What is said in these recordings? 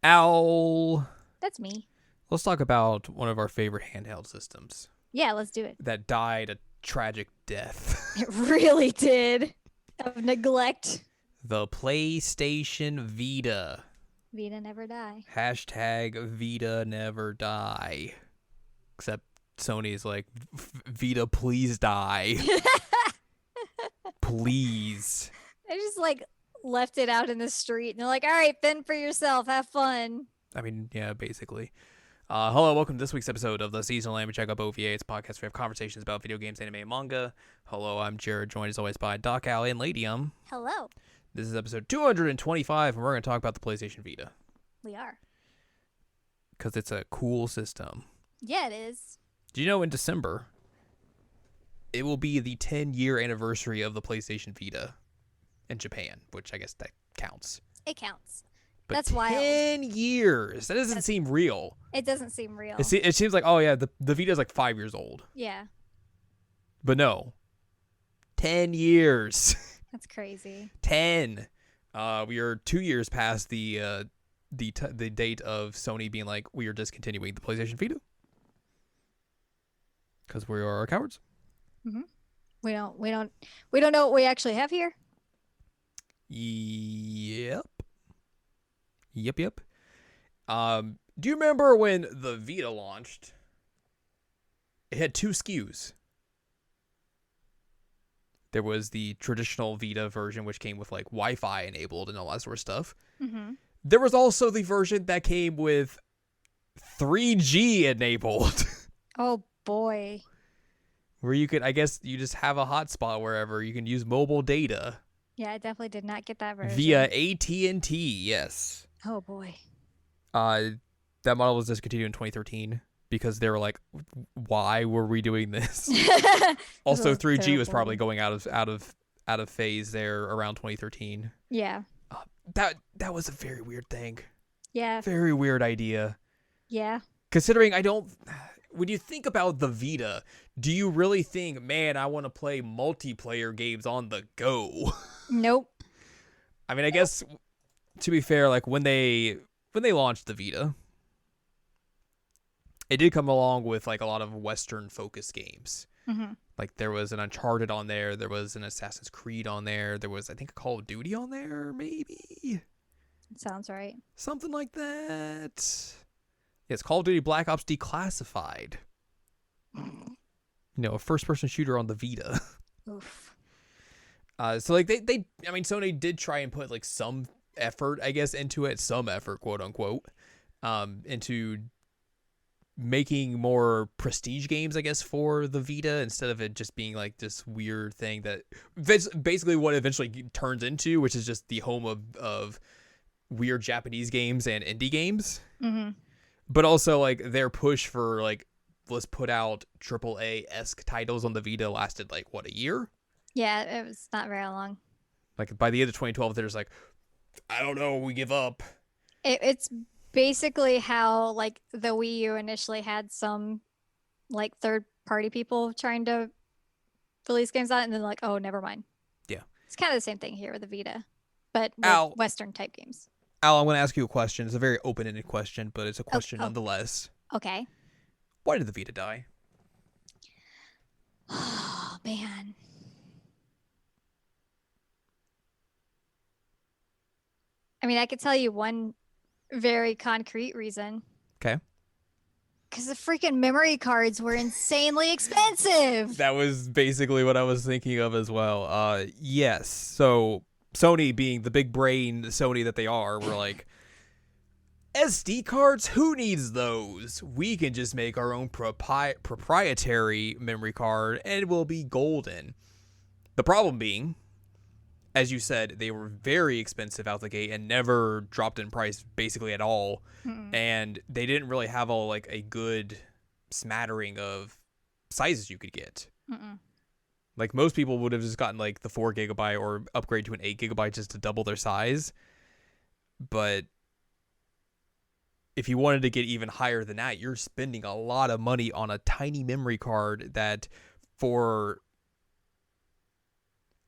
Ow. That's me. Let's talk about one of our favorite handheld systems Yeah, let's do it. that died a tragic death. It really did. Of neglect. The PlayStation Vita. Vita never die. Hashtag Vita never die. Except Sony's like, Vita, please die. Please. They just left it out in the street and they're like, all right, fend for yourself. Have fun. I mean, yeah, basically. Hello, welcome to this week's episode of the Seasonal Anime Checkup OVA. It's a podcast where we have conversations about video games, anime, and manga. Hello, I'm Jared, joined as always by Doc Alley and Ladium. Hello. This is episode 225, and we're going to talk about the PlayStation Vita. We are. Because it's a cool system. Yeah, it is. Do you know in December, it will be the 10-year anniversary of the PlayStation Vita in Japan, which I guess that counts. It counts. But That's 10 wild. years. That doesn't seem real. It doesn't seem real. It seems like, oh yeah, the Vita is like 5 years old. Yeah. But no. 10 years. That's crazy. 10. We are 2 years past the date of Sony being like, we are discontinuing the PlayStation Vita. Because we are cowards. Mm-hmm. We don't know what we actually have here. Yep. Do you remember when the Vita launched? It had two SKUs. There was the traditional Vita version, which came with like Wi-Fi enabled and all that sort of stuff. Mm-hmm. There was also the version that came with 3G enabled. Oh boy. Where you could, I guess, you just have a hotspot wherever. You can use mobile data. Yeah, I definitely did not get that version. Via AT&T, yes. Oh boy. That model was discontinued in 2013 because they were like, why were we doing this? Also, 3G was probably going out of phase there around 2013. Yeah. That was a very weird thing. Yeah. Very weird idea. Yeah. Considering when you think about the Vita, do you really think, man, I want to play multiplayer games on the go? Nope. I mean, I guess to be fair, like when they launched the Vita, it did come along with like a lot of Western focused games. Mm-hmm. Like there was an Uncharted on there, there was an Assassin's Creed on there, there was I think a Call of Duty on there, maybe. Sounds right. Something like that. Yes, Call of Duty Black Ops Declassified. You know, a first-person shooter on the Vita. Oof. So like I mean, Sony did try and put like some effort, I guess, into it, some effort, quote unquote, into making more prestige games, I guess, for the Vita instead of it just being like this weird thing that that's basically what it eventually turns into, which is just the home of weird Japanese games and indie games. Mm-hmm. But also like their push for like let's put out AAA-esque titles on the Vita lasted like what, a year? Yeah, it was not very long. Like by the end of 2012, they're just like, I don't know, we give up. It's basically how like the Wii U initially had some like third-party people trying to release games on it, and then like, oh, never mind. Yeah. It's kind of the same thing here with the Vita, but with Al, Western type games. I'm going to ask you a question. It's a very open-ended question, but it's a question Oh. nonetheless. Okay. Why did the Vita die? Oh man. I mean, I could tell you one very concrete reason. Okay. Because the freaking memory cards were insanely expensive. That was basically what I was thinking of as well. Yes. So Sony, being the big brain Sony that they are, were like, SD cards? Who needs those? We can just make our own proprietary memory card and it will be golden. The problem being, as you said, they were very expensive out the gate and never dropped in price basically at all. Mm-mm. And they didn't really have a good smattering of sizes you could get. Mm-mm. Like most people would have just gotten like the 4 gigabyte or upgrade to an 8 gigabyte just to double their size. But if you wanted to get even higher than that, you're spending a lot of money on a tiny memory card that for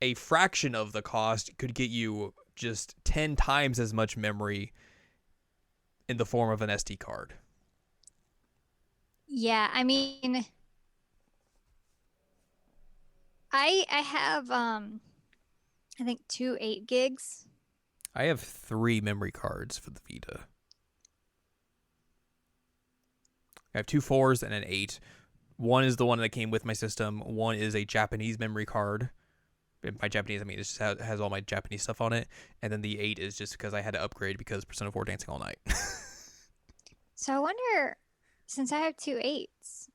a fraction of the cost could get you just 10 times as much memory in the form of an SD card. Yeah, I mean, I have I think 2 8 gigs. I have 3 memory cards for the Vita. I have 2 4s and an 8. One is the one that came with my system. One is a Japanese memory card. By Japanese, I mean it just has all my Japanese stuff on it. And then the 8 is just because I had to upgrade because Persona 4 Dancing All Night. So I wonder, since I have 2 8s,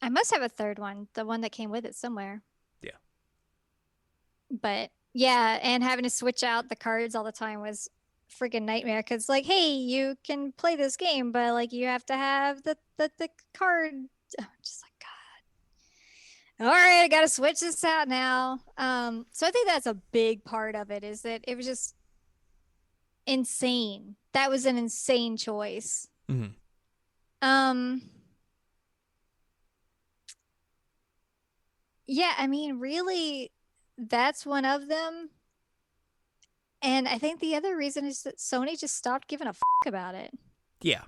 I must have a third one, the one that came with it somewhere. Yeah. But yeah, and having to switch out the cards all the time was freaking nightmare because like, hey, you can play this game, but like you have to have the card. I'm just like, God. All right, I gotta switch this out now. So I think that's a big part of it, is that it was just insane. That was an insane choice. Mm-hmm. Yeah, I mean, really, that's one of them. And I think the other reason is that Sony just stopped giving a fuck about it. Yeah,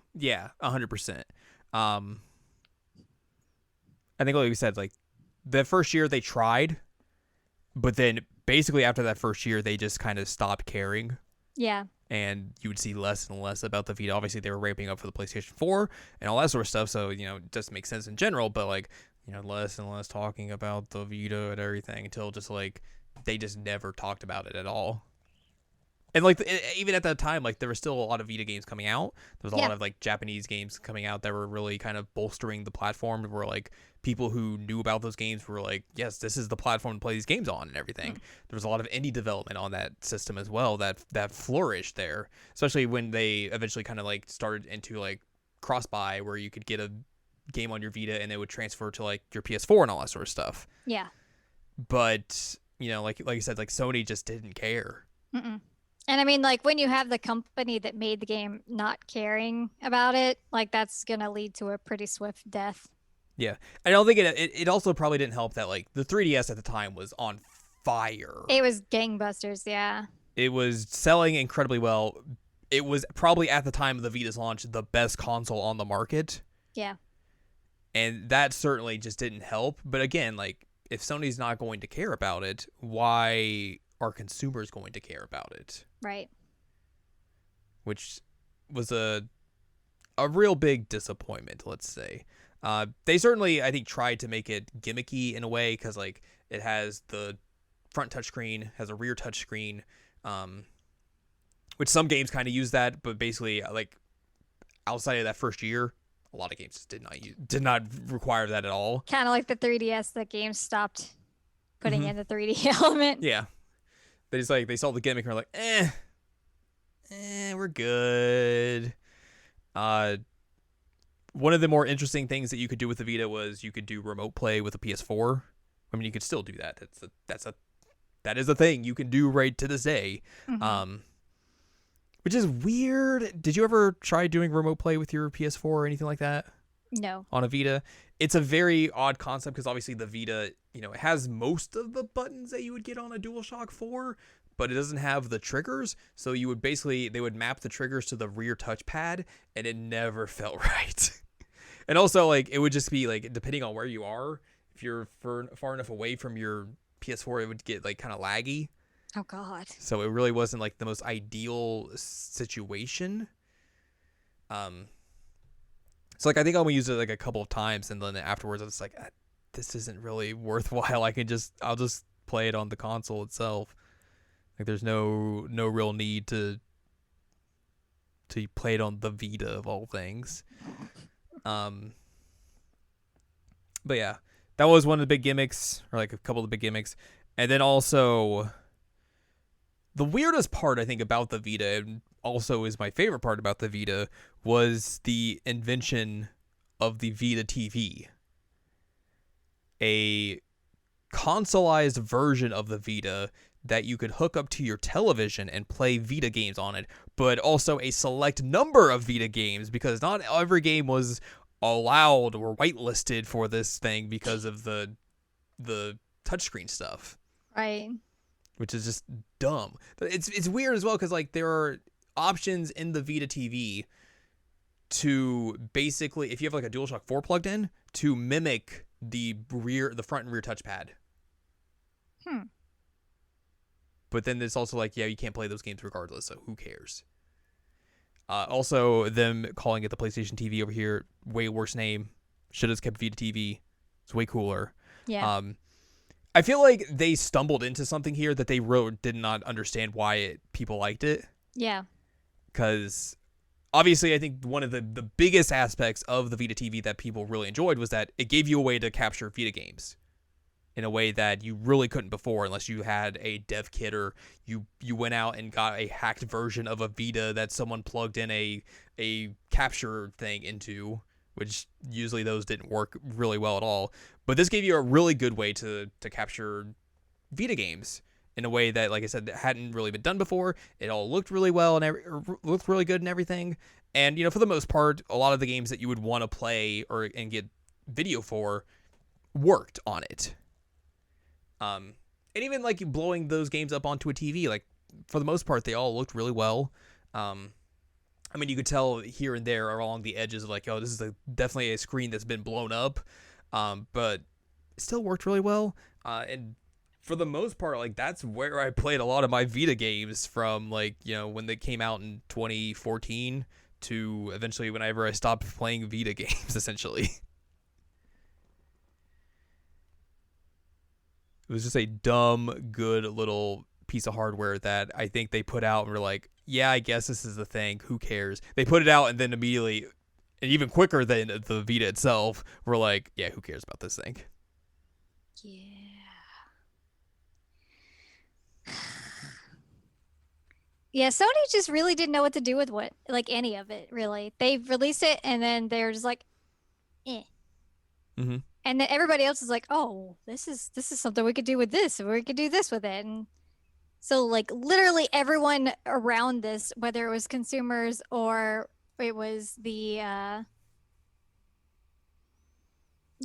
100%. I think like we said, like the first year they tried, but then basically after that first year they just kind of stopped caring. Yeah. And you would see less and less about the Vita. Obviously, they were ramping up for the PlayStation 4 and all that sort of stuff, so, it doesn't make sense in general, but, like, less and less talking about the Vita and everything until just, like, they just never talked about it at all. And, like, even at that time, like, there was still a lot of Vita games coming out. There was a lot of, like, Japanese games coming out that were really kind of bolstering the platform, where, like, people who knew about those games were like, yes, this is the platform to play these games on and everything. There was a lot of indie development on that system as well that flourished there, especially when they eventually kind of, like, started into, like, cross-buy, where you could get a game on your Vita and it would transfer to, like, your PS4 and all that sort of stuff. Yeah. But, like you said, like, Sony just didn't care. Mm-mm. And I mean, like, when you have the company that made the game not caring about it, like, that's going to lead to a pretty swift death. Yeah. I don't think it also probably didn't help that, like, the 3DS at the time was on fire. It was gangbusters, yeah. It was selling incredibly well. It was probably, at the time of the Vita's launch, the best console on the market. Yeah. And that certainly just didn't help. But again, like, if Sony's not going to care about it, why are consumers going to care about it? Right. Which was a real big disappointment, let's say. They certainly, I think, tried to make it gimmicky in a way, because, like, it has the front touchscreen, has a rear touchscreen, which some games kind of use that, but basically, like, outside of that first year, a lot of games just did not require that at all. Kind of like the 3DS that games stopped putting in the 3D element. Yeah. They just, like, they saw the gimmick and were like, we're good. One of the more interesting things that you could do with the Vita was you could do remote play with a PS4. I mean, you could still do that. That is a thing you can do right to this day. Which is weird. Did you ever try doing remote play with your PS4 or anything like that? No. On a Vita? It's a very odd concept, because obviously the Vita, it has most of the buttons that you would get on a DualShock 4, but it doesn't have the triggers. So you would they would map the triggers to the rear touchpad, and it never felt right. And also, like, it would just be, like, depending on where you are, if you're far enough away from your PS4, it would get, like, kind of laggy. Oh, God. So it really wasn't, like, the most ideal situation. So, like, I think I'm going to use it, like, a couple of times, and then afterwards I was like, this isn't really worthwhile. I'll just play it on the console itself. Like, there's no real need to play it on the Vita, of all things. But yeah, that was one of the big gimmicks, or like a couple of the big gimmicks. And then also, the weirdest part, I think, about the Vita, and also is my favorite part about the Vita, was the invention of the Vita TV. A consoleized version of the Vita that you could hook up to your television and play Vita games on it, but also a select number of Vita games, because not every game was allowed or whitelisted for this thing because of the touchscreen stuff. Right. Which is just dumb. It's weird as well, because, like, there are options in the Vita TV to basically, if you have like a DualShock 4 plugged in, to mimic the front and rear touchpad. But then it's also like, yeah, you can't play those games regardless, so who cares? Also, them calling it the PlayStation TV over here, way worse name. Should have kept Vita TV. It's way cooler. Yeah. I feel like they stumbled into something here that they did not understand why people liked it. Yeah. Because obviously, I think one of the biggest aspects of the Vita TV that people really enjoyed was that it gave you a way to capture Vita games in a way that you really couldn't before, unless you had a dev kit or you went out and got a hacked version of a Vita that someone plugged in a capture thing into, which usually those didn't work really well at all. But this gave you a really good way to capture Vita games in a way that, like I said, hadn't really been done before. It all looked really well and looked really good and everything. And, you know, for the most part, a lot of the games that you would want to play and get video for worked on it. And even like blowing those games up onto a TV, like for the most part, they all looked really well. I mean, you could tell here and there along the edges of like, oh, this is definitely a screen that's been blown up. But it still worked really well. And for the most part, like that's where I played a lot of my Vita games from, like, you know, when they came out in 2014 to eventually whenever I stopped playing Vita games, essentially. It was just a dumb, good little piece of hardware that I think they put out and were like, yeah, I guess this is the thing. Who cares? They put it out and then immediately, and even quicker than the Vita itself, were like, yeah, who cares about this thing? Yeah. Yeah, Sony just really didn't know what to do with any of it, really. They released it and then they're just like, eh. Mm-hmm. And then everybody else is like, oh, this is something we could do with this, or we could do this with it. And so like literally everyone around this, whether it was consumers or it was the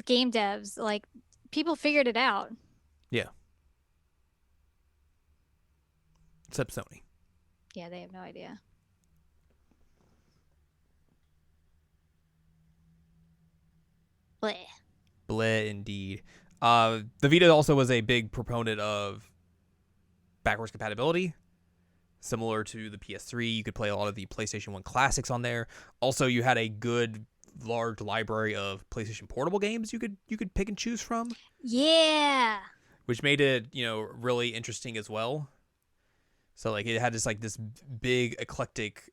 game devs, like people figured it out. Yeah. Except Sony. Yeah, they have no idea. Bleh. Bleh, indeed. The Vita also was a big proponent of backwards compatibility. Similar to the PS3, you could play a lot of the PlayStation 1 classics on there. Also, you had a good, large library of PlayStation Portable games you could pick and choose from. Yeah. Which made it, you know, really interesting as well. So, like, it had this big, eclectic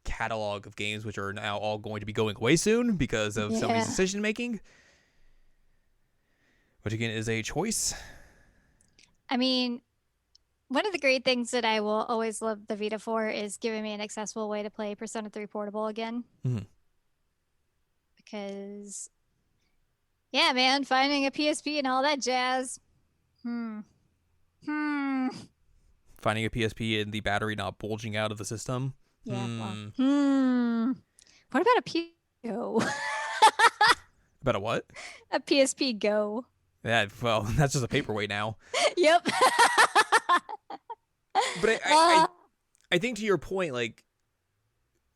catalog of games, which are now all going to be going away soon because of Sony's decision-making. Which, again, is a choice. I mean, one of the great things that I will always love the Vita for is giving me an accessible way to play Persona 3 Portable again. Mm-hmm. Because, yeah, man, finding a PSP and all that jazz. Finding a PSP and the battery not bulging out of the system. Yeah. Well, what about a Go? About a what? A PSP Go. Yeah, well, that's just a paperweight now. Yep. But I think to your point, like,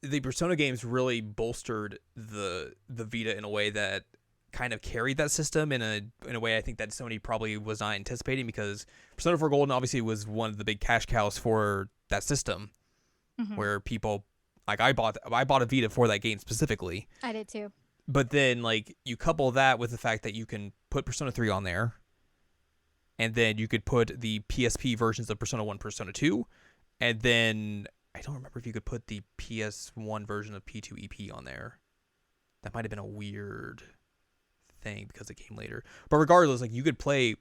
the Persona games really bolstered the Vita in a way that kind of carried that system in a way I think that Sony probably was not anticipating, because Persona 4 Golden obviously was one of the big cash cows for that system, where people, like, I bought a Vita for that game specifically. I did too. But then, like, you couple that with the fact that you can put Persona 3 on there, and then you could put the PSP versions of Persona 1, Persona 2, and then I don't remember if you could put the PS1 version of P2 EP on there. That might have been a weird thing because it came later. But regardless, like, you could play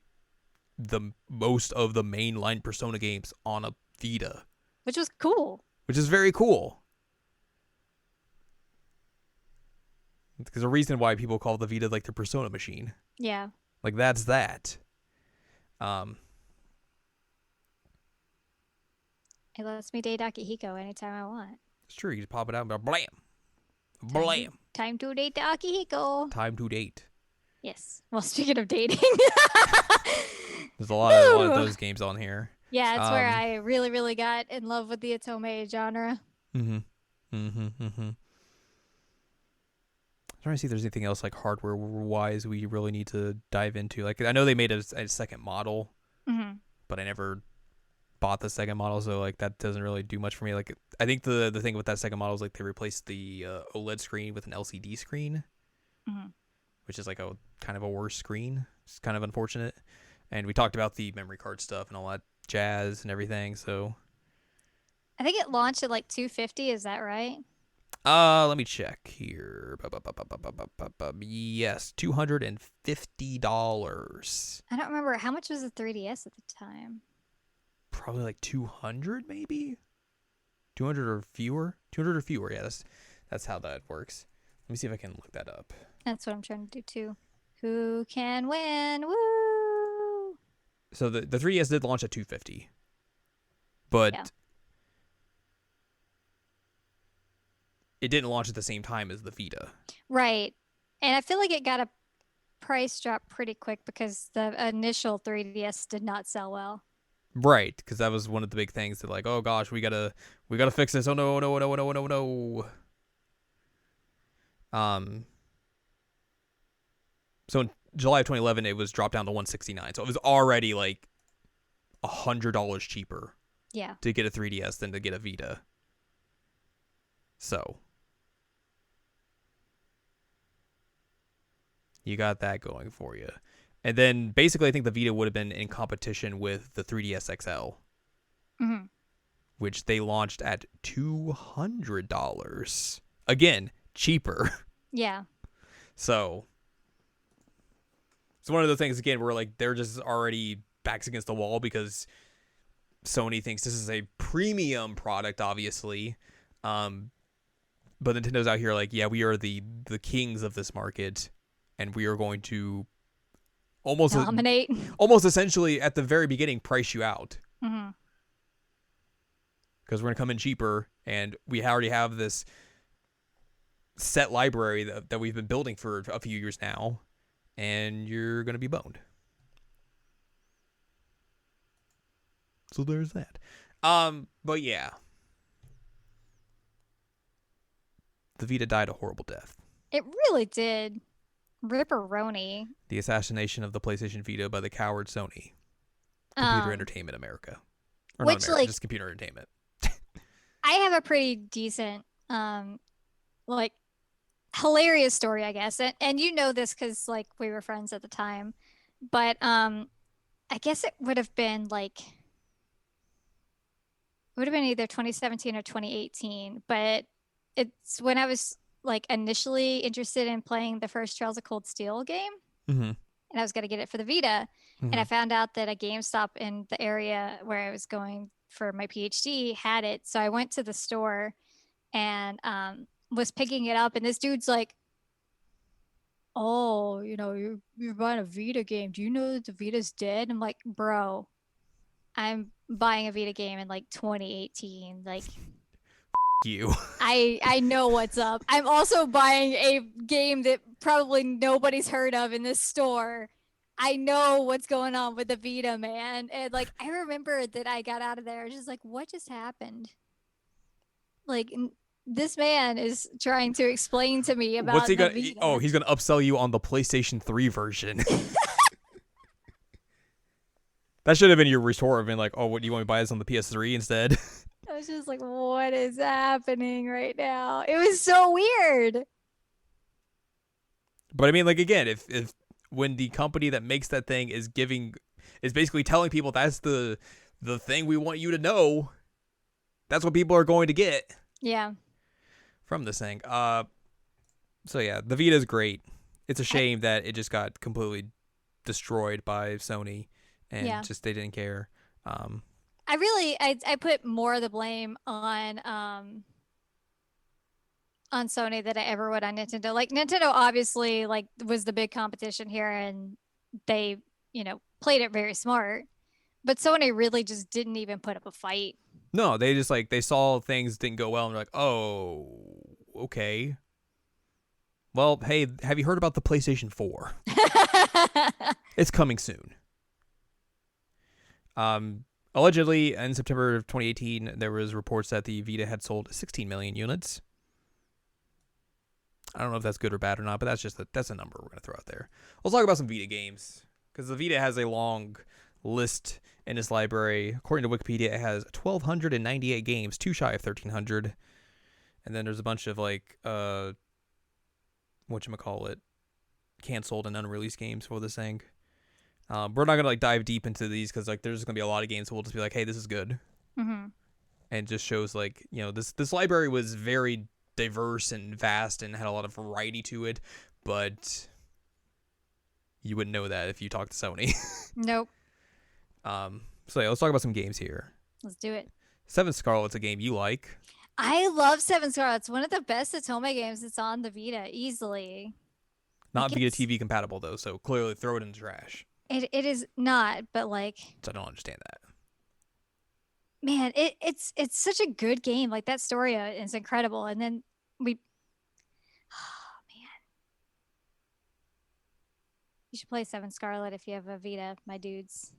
the most of the mainline Persona games on a Vita, which was cool. Which is very cool. There's a reason why people call the Vita like the Persona machine. Yeah. Like, that's that. It lets me date Akihiko anytime I want. It's true. You just pop it out and go, blam. Blam. Time to date Akihiko. Time to date. Yes. Well, speaking of dating. There's a lot of those games on here. Yeah, it's where I really, really got in love with the Otome genre. I'm trying to see if there's anything else like hardware wise we really need to dive into. Like I know they made a second model, but I never bought the second model, so like that doesn't really do much for me. Like I think the thing with that second model is like they replaced the OLED screen with an LCD screen, which is like a kind of a worse screen. It's kind of unfortunate. And we talked about the memory card stuff and all that jazz and everything. So I think it launched at like 250. Is that right? let me check here. Yes, $250. I don't remember how much was the 3DS at the time. Probably like 200, maybe 200 or fewer. 200 or fewer. Yeah, that's how that works. Let me see if I can look that up. That's what I'm trying to do too. Who can win? Woo! So the 3DS did launch at 250, but Yeah. it didn't launch at the same time as the Vita. Right. And I feel like it got a price drop pretty quick because the initial 3DS did not sell well. Right, because that was one of the big things that like, oh gosh, we gotta fix this. Oh no, no, no, no, no, no. So in July of 2011, it was dropped down to 169. So it was already like $100 cheaper. Yeah. To get a 3DS than to get a Vita. So you got that going for you. And then basically I think the Vita would have been in competition with the 3DS XL, which they launched at $200. Again, cheaper. Yeah. So it's one of the things, again, where like they're just already backs against the wall because Sony thinks this is a premium product, obviously. But Nintendo's out here like, yeah, we are the kings of this market, and we are going to almost dominate. Almost essentially at the very beginning price you out. Because we're going to come in cheaper, and we already have this set library that we've been building for a few years now, and you're going to be boned. So there's that. But yeah. The Vita died a horrible death. It really did. Ripperoni. The assassination of the PlayStation Vita by the coward Sony. Computer Entertainment America. Or which, not America, like, just Computer Entertainment. I have a pretty decent, like, hilarious story, I guess. And you know this because, like, we were friends at the time. But I guess it would have been, like, either 2017 or 2018. But it's when I was like initially interested in playing the first Trails of Cold Steel game, and I was going to get it for the Vita, and I found out that a GameStop in the area where I was going for my PhD had it. So I went to the store and was picking it up, and this dude's like, "Oh, you know, you're buying a Vita game. Do you know that the Vita's dead?" I'm like, "Bro, I'm buying a Vita game in like 2018. Like, you. I know what's up. I'm also buying a game that probably nobody's heard of in this store. I know what's going on with the Vita, man." And like, I remember that I got out of there just like, what just happened? Like, this man is trying to explain to me about What's he the gonna? Vita. Oh, he's gonna upsell you on the PlayStation 3 version. That should have been your retort of being like, oh, what do you want me to buy this on the PS3 instead? I was just like, what is happening right now? It was so weird. But I mean, like, again, if when the company that makes that thing is basically telling people that's the thing we want you to know, that's what people are going to get. Yeah. From this thing. So yeah, the Vita is great. It's a shame that it just got completely destroyed by Sony, and just they didn't care. I put more of the blame on Sony than I ever would on Nintendo. Like, Nintendo obviously like was the big competition here, and they, you know, played it very smart. But Sony really just didn't even put up a fight. No, they just like they saw things didn't go well, and they're like, oh, okay. Well, hey, have you heard about the PlayStation 4? It's coming soon. Allegedly, in September of 2018, there was reports that the Vita had sold 16 million units. I don't know if that's good or bad or not, but that's a number we're gonna throw out there. Let's talk about some Vita games because the Vita has a long list in its library. According to Wikipedia, it has 1,298 games, too shy of 1,300. And then there's a bunch of like whatchamacallit, canceled and unreleased games for this thing. We're not gonna like dive deep into these because like there's gonna be a lot of games. So we'll just be like, hey, this is good, Mm-hmm. and it just shows like this library was very diverse and vast and had a lot of variety to it, but you wouldn't know that if you talked to Sony. Nope. So yeah, let's talk about some games here. Let's do it. Seven Scarlet's a game you like. I love Seven Scarlet's one of the best Atome games that's on the Vita, easily. Not Like, Vita it's- TV compatible though, so clearly throw it in the trash. It is not, but like, So I don't understand that. man, it's such a good game. Like that story is incredible. And then we, oh man, you should play Seven Scarlet if you have a Vita, my dudes.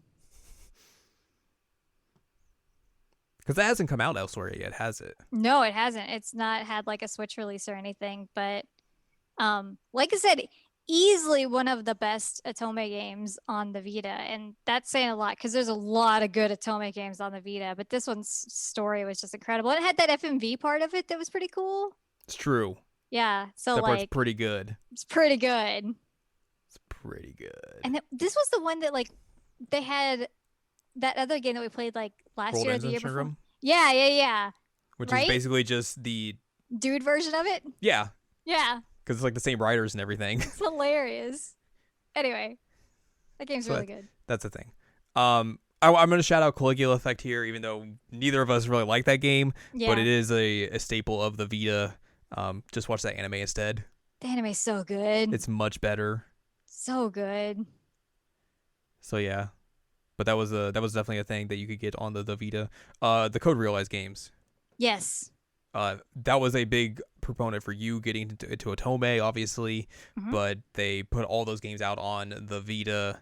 Because that hasn't come out elsewhere yet, has it? No, it hasn't. It's not had like a Switch release or anything, but like I said, easily one of the best Atome games on the Vita, and that's saying a lot because there's a lot of good Atome games on the Vita, but this one's story was just incredible. And it had that FMV part of it that was pretty cool. It's true. Yeah, so That part's like pretty good. it's pretty good. It's pretty good. And this was the one that like they had that other game that we played like last Rolled year or the Engine year before. Syndrome, Yeah. which Right? is basically just the Dude version of it. yeah, Yeah, because it's like the same writers and everything. it's hilarious. Anyway, that game's So really good. That's the thing. I'm gonna shout out Caligula Effect here, even though neither of us really like that game, Yeah, but it is a staple of the Vita. Just watch that anime instead. the anime's so good. It's much better. So good. So yeah, but that was definitely a thing that you could get on the Vita. The Code Realize games. Yes. That was a big proponent for you getting into Atome, obviously, Mhm. but they put all those games out on the Vita,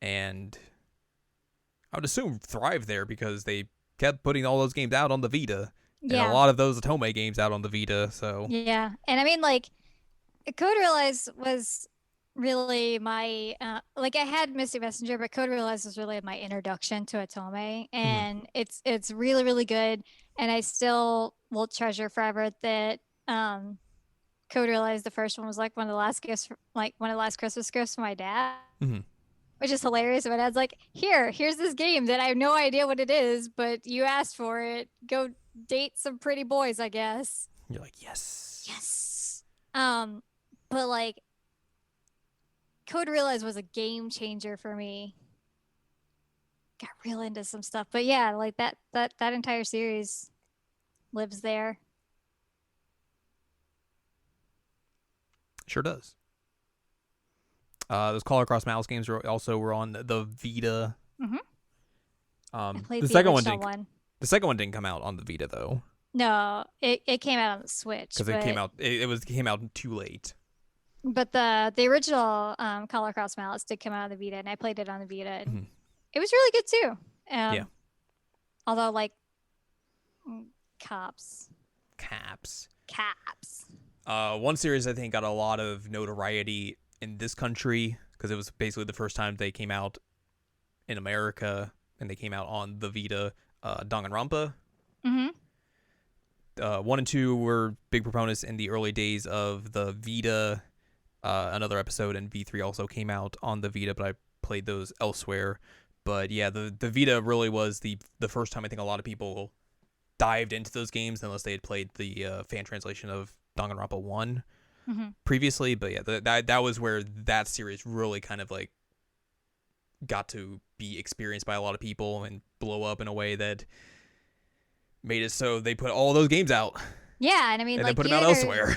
and I would assume thrived there because they kept putting all those games out on the Vita, and Yeah. a lot of those Atome games out on the Vita. So Yeah. And I mean, like, Code Realize was really my, like, I had Mystic Messenger, but Code Realize was really my introduction to Atome. And it's really, really good. And I still will treasure forever that Code Realize, the first one, was like one of the last gifts, like one of the last Christmas gifts from my dad. Mhm. Which is hilarious. My dad's like, here's this game that I have no idea what it is, but you asked for it. Go date some pretty boys, I guess. you're like, yes. Yes. But like Code Realize was a game changer for me. Got real into some stuff. But yeah, like that entire series lives there. Sure does. Those Color Cross Mouse games were on the Vita. Mhm. I played The the second one original didn't. one. The second one didn't come out on the Vita though, No, it came out on the Switch. because it came out. It came out too late. But the original Color Cross Malice did come out on the Vita, and I played it on the Vita, and Mhm. it was really good too. Yeah. Although, like, cops. Caps. One series I think got a lot of notoriety in this country because it was basically the first time they came out in America, and they came out on the Vita. Danganronpa. Mm-hmm. 1 and 2 were big proponents in the early days of the Vita. Another episode and V3 also came out on the Vita, but I played those elsewhere. But yeah, the Vita really was the first time I think a lot of people dived into those games, unless they had played the fan translation of Danganronpa 1 Mm-hmm. previously. But yeah, that was where that series really kind of like got to be experienced by a lot of people and blow up in a way that made it so they put all those games out Yeah, and I mean, and like then put them out elsewhere.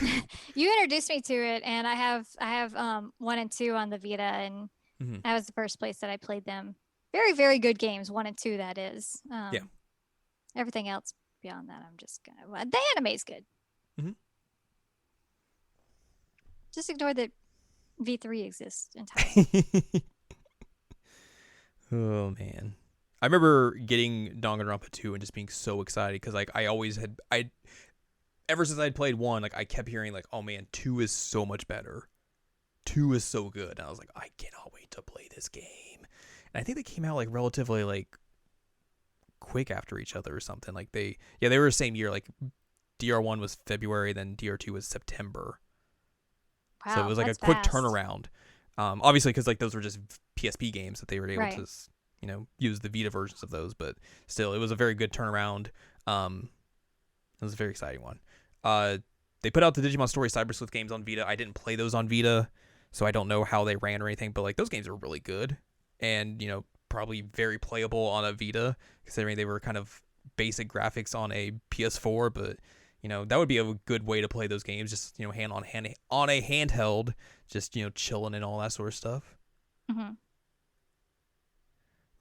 you introduced me to it, and I have 1 and 2 on the Vita, and Mhm. that was the first place that I played them. Very, very good games, 1 and 2. That is. Yeah. Everything else beyond that, I'm just gonna. Well, the anime's good. Mhm. Just ignore that V3 exists entirely. Oh man, I remember getting Danganronpa 2 and just being so excited because like I always had ever since I'd played 1, like I kept hearing like, oh man, 2 is so much better. 2 is so good. And I was like, I cannot wait to play this game. And I think they came out like relatively like quick after each other or something. Like they were the same year. Like DR1 was February, then DR2 was September. Wow, so it was like a that's quick fast. turnaround. Obviously, because like those were just PSP games that they were able Right. to, use the Vita versions of those. But still, it was a very good turnaround. It was a very exciting one. They put out the Digimon Story Cyber Sleuth games on Vita. I didn't play those on Vita, so I don't know how they ran or anything. But like those games are really good, and probably very playable on a Vita, considering they were kind of basic graphics on a PS4. But that would be a good way to play those games, just hand on a handheld, just chilling and all that sort of stuff. Mm-hmm.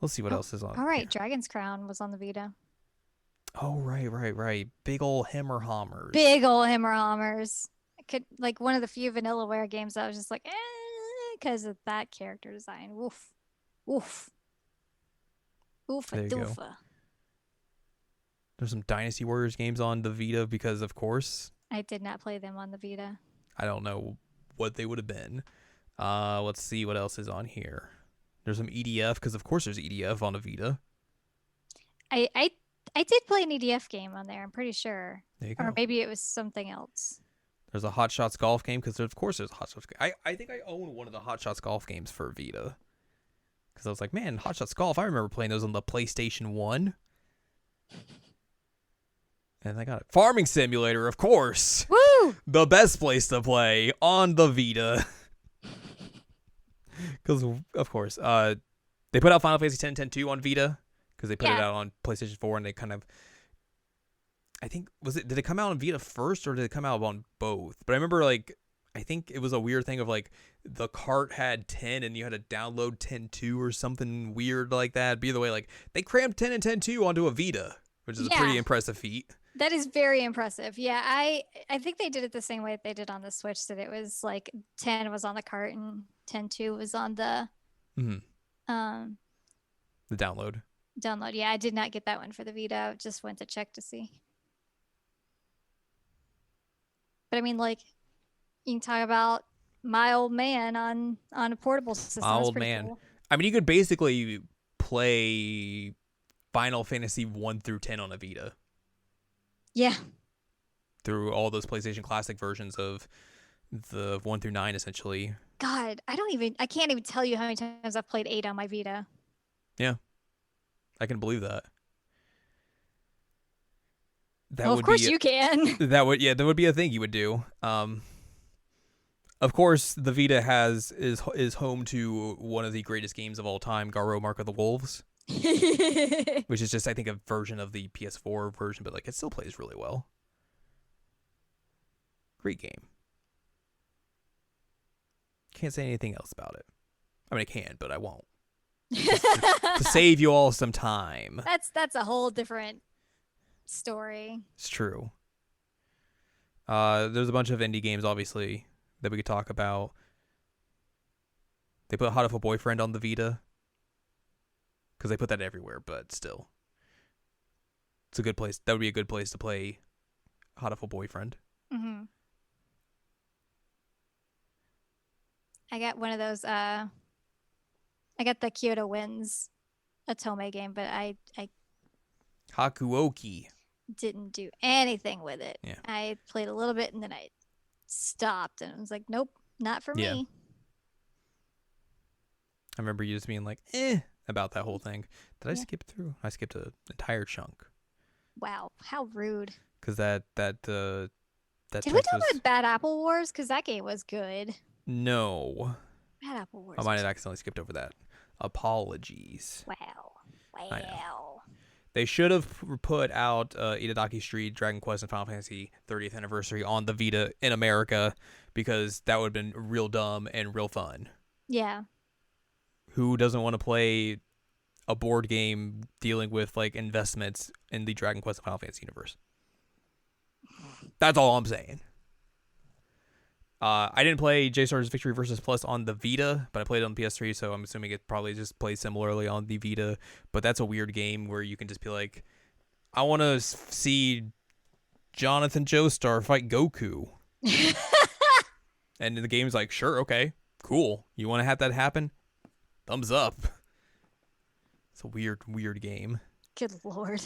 Let's see what else is on. All right, here. Dragon's Crown was on the Vita. Oh right. Big ol' hammer hammers. Big ol' hammer hammers. I could like one of the few VanillaWare games I was just like, because of that character design. Woof, woof, oofa There you go. doofa. There's some Dynasty Warriors games on the Vita because, of course, I did not play them on the Vita. I don't know what they would have been. Let's see what else is on here. There's some EDF because, of course, there's EDF on the Vita. I did play an EDF game on there. I'm pretty sure, There you go. or maybe it was something else. There's a Hot Shots golf game because, of course, there's a Hot Shots. I think I own one of the Hot Shots golf games for Vita because I was like, man, Hot Shots golf. I remember playing those on the PlayStation 1. And I got it. Farming Simulator, of course. Woo! The best place to play on the Vita. Because, of course, they put out Final Fantasy X and X-2 on Vita because they put it out on PlayStation 4 and they kind of, I think, did it come out on Vita first or did it come out on both? But I remember, like, I think it was a weird thing of, like, the cart had 10 and you had to download 10.2 or something weird like that. But either way, like, they crammed 10 and 10.2 onto a Vita, which is a pretty impressive feat. That is very impressive. Yeah, I think they did it the same way that they did on the Switch. That it was like 10 was on the cart and 10.2 was on the the download. Download. Yeah, I did not get that one for the Vita. I just went to check to see. But I mean, like, you can talk about my old man on a portable system. My old man. Cool. I mean, you could basically play Final Fantasy 1 through 10 on a Vita. Yeah. Through all those PlayStation Classic versions of the 1 through 9, essentially. God, I can't even tell you how many times I've played 8 on my Vita. Yeah. I can believe that. Of course you can. That would be a thing you would do. Of course, the Vita is home to one of the greatest games of all time, Garo Mark of the Wolves. Which is just, I think, a version of the PS4 version, but like it still plays really well. Great game. Can't say anything else about it. I mean, I can, but I won't. to save you all some time. That's a whole different story. It's true. There's a bunch of indie games, obviously, that we could talk about. They put Hot If a Boyfriend on the Vita. Because they put that everywhere, but still. It's a good place. That would be a good place to play Hot If a Boyfriend. Mm-hmm. I got one of those, I got the Kyoto Winds Otome game, but I Hakuoki. Didn't do anything with it. Yeah. I played a little bit and then I stopped and I was like, nope, not for me. I remember you just being like, about that whole thing. Did I skip through? I skipped an entire chunk. Wow, how rude. Because that Did we talk about Bad Apple Wars? Because that game was good. No. Bad Apple Wars. I might have accidentally skipped over that. Apologies. Wow. I know. They should have put out Itadaki Street, Dragon Quest, and Final Fantasy 30th Anniversary on the Vita in America because that would have been real dumb and real fun. Yeah. Who doesn't want to play a board game dealing with like investments in the Dragon Quest and Final Fantasy universe? That's all I'm saying. I didn't play J-Stars Victory Versus Plus on the Vita, but I played it on the PS3, so I'm assuming it probably just plays similarly on the Vita. But that's a weird game where you can just be like, I want to see Jonathan Joestar fight Goku. And the game's like, sure, okay, cool. You want to have that happen? Thumbs up. It's a weird, weird game. Good lord.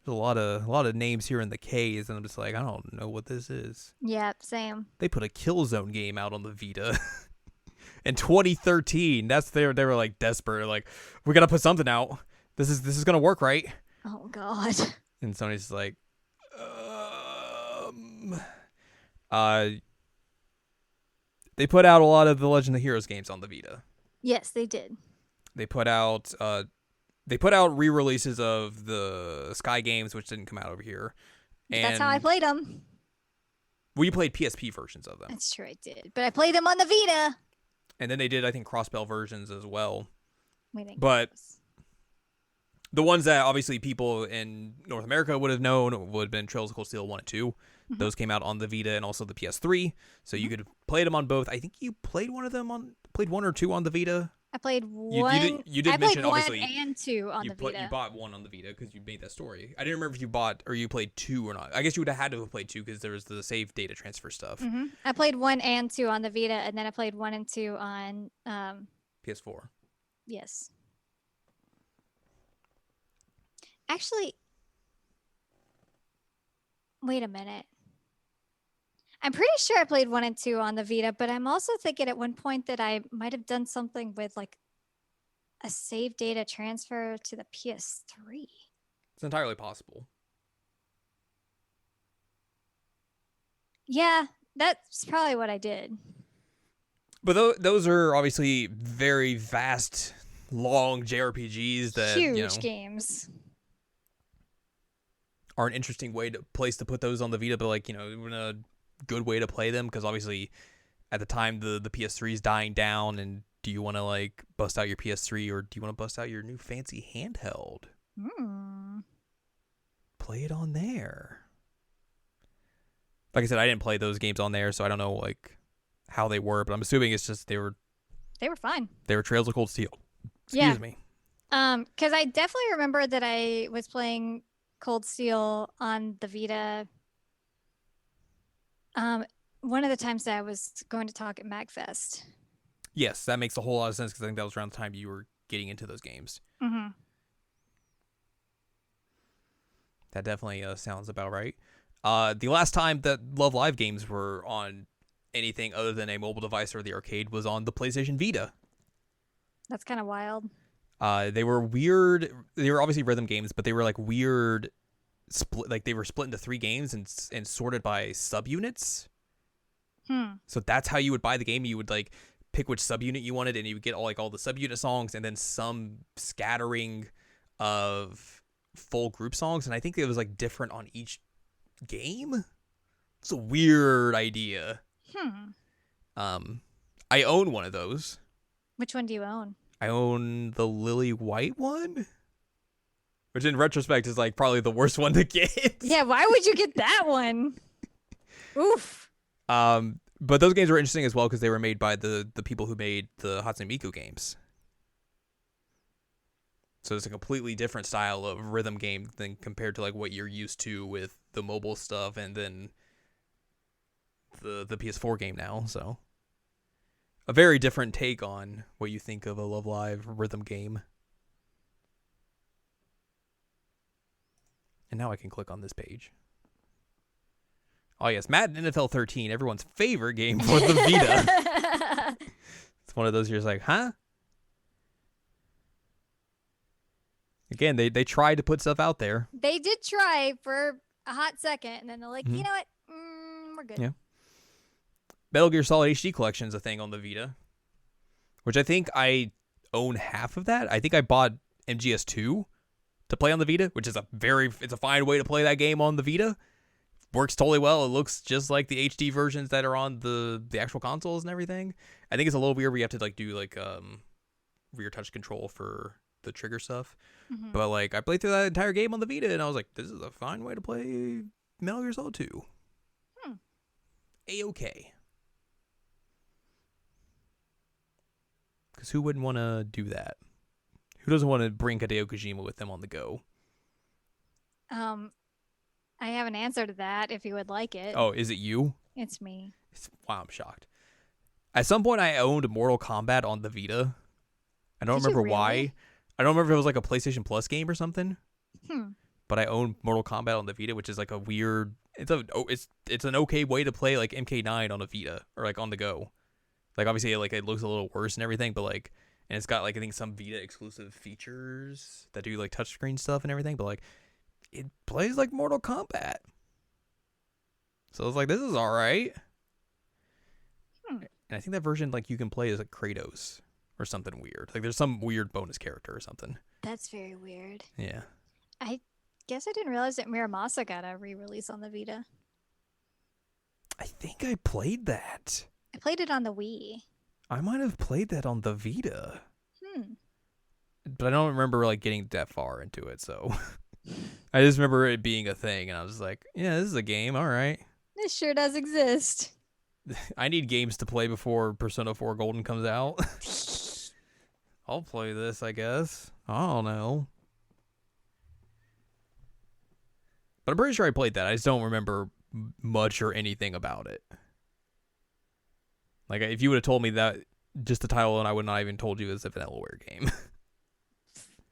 There's a lot of names here in the K's, and I'm just like, I don't know what this is. Yep, same. They put a Killzone game out on the Vita in 2013. They were like desperate, like, we gotta put something out. This is gonna work, right? Oh god. And Sony's just like, they put out a lot of the Legend of Heroes games on the Vita. Yes, they did. They put out re-releases of the Sky games, which didn't come out over here. And that's how I played them. Well, you played PSP versions of them. That's true, I did. But I played them on the Vita. And then they did, I think, cross-bell versions as well. But the ones that obviously people in North America would have known would have been Trails of Cold Steel 1 and 2. Mm-hmm. Those came out on the Vita and also the PS3. So you could play them on both. I think you played one or two on the Vita. I played one. You did mention, obviously, 1 and 2 on the Vita. You bought one on the Vita because you made that story. I didn't remember if you bought or you played 2 or not. I guess you would have had to have played 2 because there was the save data transfer stuff. Mm-hmm. I played 1 and 2 on the Vita, and then I played 1 and 2 on PS4. Yes. Actually, wait a minute. I'm pretty sure I played 1 and 2 on the Vita, but I'm also thinking at one point that I might have done something with like a save data transfer to the PS3. It's entirely possible. Yeah, that's probably what I did. But those are obviously very vast, long JRPGs that huge games are an interesting place to put those on the Vita, but like, in a good way to play them, because obviously at the time the PS3 is dying down, and do you want to like bust out your PS3 or do you want to bust out your new fancy handheld? Play it on there. Like I said, I didn't play those games on there, so I don't know like how they were, but I'm assuming it's just they were fine. They were Trails of Cold Steel. Excuse me. Because I definitely remember that I was playing Cold Steel on the Vita. One of the times that I was going to talk at MagFest. Yes, that makes a whole lot of sense because I think that was around the time you were getting into those games. Mm-hmm. That definitely sounds about right. The last time that Love Live games were on anything other than a mobile device or the arcade was on the PlayStation Vita. That's kind of wild. They were weird. They were obviously rhythm games, but they were like weird. Like they were split into 3 games and sorted by subunits. So that's how you would buy the game. You would like pick which subunit you wanted, and you would get all the subunit songs, and then some scattering of full group songs. And I think it was like different on each game. It's a weird idea. I own one of those. Which one do you own? I own the Lily White one, which in retrospect is like probably the worst one to get. Yeah, why would you get that one? Oof. But those games were interesting as well because they were made by the people who made the Hatsune Miku games. So it's a completely different style of rhythm game than compared to like what you're used to with the mobile stuff and then the PS4 game now. So a very different take on what you think of a Love Live rhythm game. And now I can click on this page. Oh yes, Madden NFL 13, everyone's favorite game for the Vita. It's one of those you're just like, huh? Again, they tried to put stuff out there. They did try for a hot second, and then they're like, you know what? We're good. Yeah. Metal Gear Solid HD Collection is a thing on the Vita, which I think I own half of that. I think I bought MGS2 to play on the Vita, which is it's a fine way to play that game on the Vita. Works totally well. It looks just like the HD versions that are on the actual consoles and everything. I think it's a little weird. We have to like do like rear touch control for the trigger stuff. Mm-hmm. But like I played through that entire game on the Vita, and I was like, this is a fine way to play Metal Gear Solid 2. A-okay. Because who wouldn't want to do that? Who doesn't want to bring Hideo Kojima with them on the go? Um, I have an answer to that if you would like it. Oh, is it you? It's me. Wow, I'm shocked. At some point, I owned Mortal Kombat on the Vita. I don't Did you remember really? why. I don't remember if it was like a PlayStation Plus game or something. Hmm. But I own Mortal Kombat on the Vita, which is like a weird. It's an okay way to play like MK9 on a Vita or like on the go. Like obviously, like it looks a little worse and everything, but like, and it's got like I think some Vita exclusive features that do like touchscreen stuff and everything. But like, it plays like Mortal Kombat. So I was like, this is all right. Hmm. And I think that version like you can play as like Kratos or something weird. Like there's some weird bonus character or something. That's very weird. Yeah. I guess I didn't realize that Miramasa got a re-release on the Vita. I think I played that. I played it on the Wii. I might have played that on the Vita. Hmm. But I don't remember like getting that far into it, so I just remember it being a thing and I was like, yeah, this is a game, all right. This sure does exist. I need games to play before Persona 4 Golden comes out. I'll play this, I guess. I don't know. But I'm pretty sure I played that. I just don't remember much or anything about it. Like, if you would have told me that, just the title, and I would not even told you it was a Vanillaware game.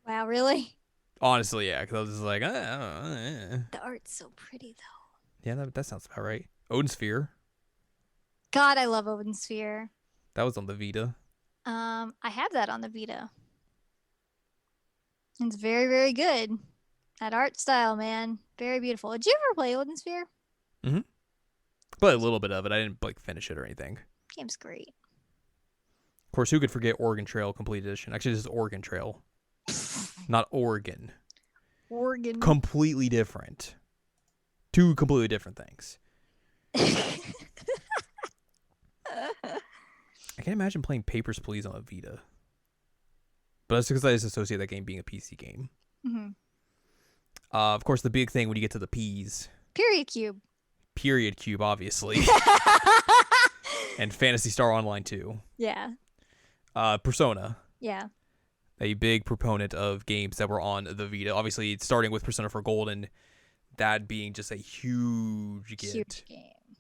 Wow, really? Honestly, yeah, because I was just like, The art's so pretty, though. Yeah, that sounds about right. Odin Sphere. God, I love Odin Sphere. That was on the Vita. I have that on the Vita. It's very, very good. That art style, man. Very beautiful. Did you ever play Odin Sphere? Mm-hmm. Played a little bit of it. I didn't like finish it or anything. Game's great. Of course, who could forget Oregon Trail Complete Edition? Actually, this is Oregon Trail. Not Oregon. Oregon. Completely different. Two completely different things. I can't imagine playing Papers, Please on a Vita. But that's because I just associate that game being a PC game. Mm-hmm. Of course, the big thing when you get to the P's. Period Cube. Period Cube, obviously. And Phantasy Star Online 2. Yeah. Persona. Yeah. A big proponent of games that were on the Vita. Obviously, starting with Persona 4 Golden, that being just a huge get Huge game.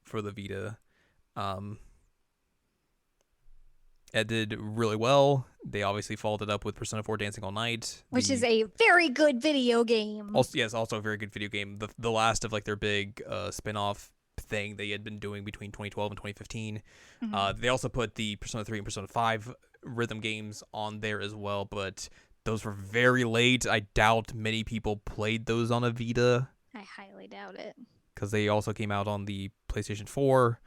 for the Vita. It did really well. They obviously followed it up with Persona 4 Dancing All Night. Which is a very good video game. Also, yes, also a very good video game. The last of like their big spin-off thing they had been doing between 2012 and 2015. Mm-hmm. They also put the Persona 3 and Persona 5 rhythm games on there as well, but those were very late. I doubt many people played those on a Vita. I highly doubt it. Because they also came out on the PlayStation 4,